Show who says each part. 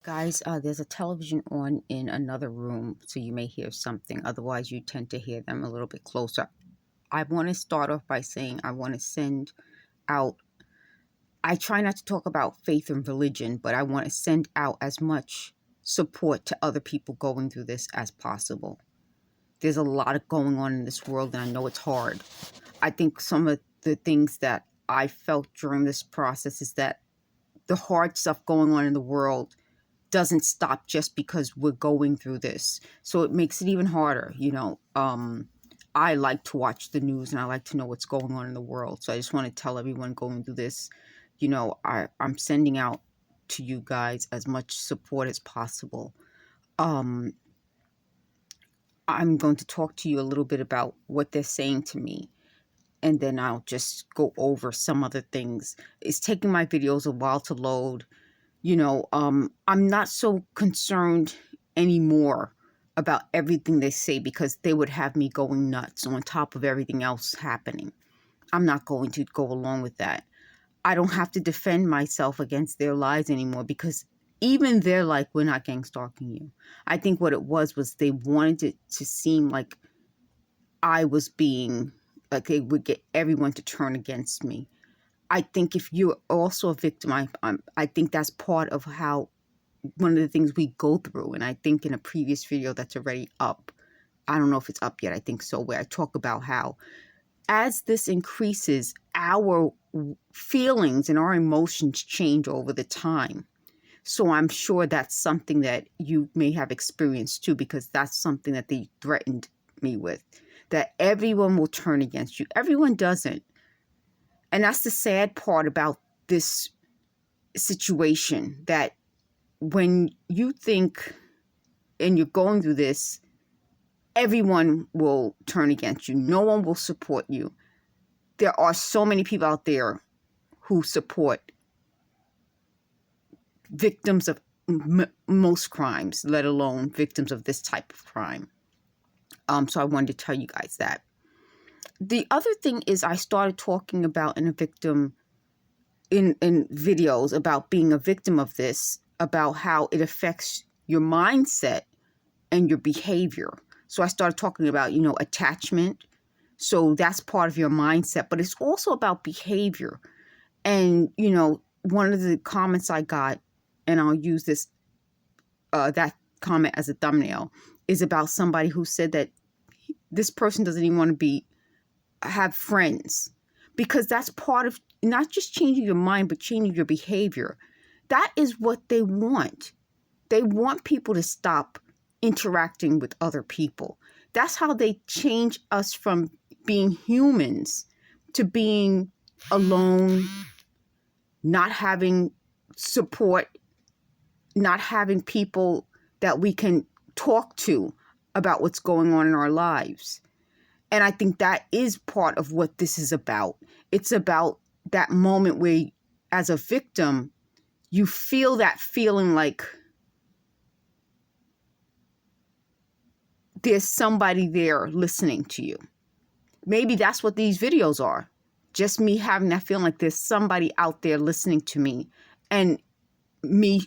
Speaker 1: Guys, there's a television on in another room, so you may hear something. Otherwise, you tend to hear them a little bit closer. I want to start off by saying I want to send out, I try not to talk about faith and religion, but I want to send out as much support to other people going through this as possible. There's a lot of going on in this world, and I know it's hard. I think some of the things that I felt during this process is that the hard stuff going on in the world doesn't stop just because we're going through this. So it makes it even harder. I like to watch the news and I like to know what's going on in the world. So I just want to tell everyone going through this, I'm sending out to you guys as much support as possible. I'm going to talk to you a little bit about what they're saying to me, and then I'll just go over some other things. It's taking my videos a while to load. I'm not so concerned anymore about everything they say because they would have me going nuts on top of everything else happening. I'm not going to go along with that. I don't have to defend myself against their lies anymore because even they're like, we're not gang stalking you. I think what it was they wanted it to seem like I was being, like they would get everyone to turn against me. I think if you're also a victim, I think that's part of how one of the things we go through. And I think in a previous video that's already up, I don't know if it's up yet, I think so, where I talk about how as this increases, our feelings and our emotions change over the time. So I'm sure that's something that you may have experienced too, because that's something that they threatened me with, that everyone will turn against you. Everyone doesn't. And that's the sad part about this situation, that when you think and you're going through this, everyone will turn against you. No one will support you. There are so many people out there who support victims of most crimes, let alone victims of this type of crime. So I wanted to tell you guys that. The other thing is I started talking about in videos about being a victim of this, about how it affects your mindset and your behavior. So I started talking about, attachment. So that's part of your mindset, but it's also about behavior. And, one of the comments I got, and I'll use that comment as a thumbnail, is about somebody who said that this person doesn't even want to have friends, because that's part of not just changing your mind, but changing your behavior. That is what they want. They want people to stop interacting with other people. That's how they change us from being humans to being alone, not having support, not having people that we can talk to about what's going on in our lives. And I think that is part of what this is about. It's about that moment where, as a victim, you feel that feeling like there's somebody there listening to you. Maybe that's what these videos are. Just me having that feeling like there's somebody out there listening to me, and me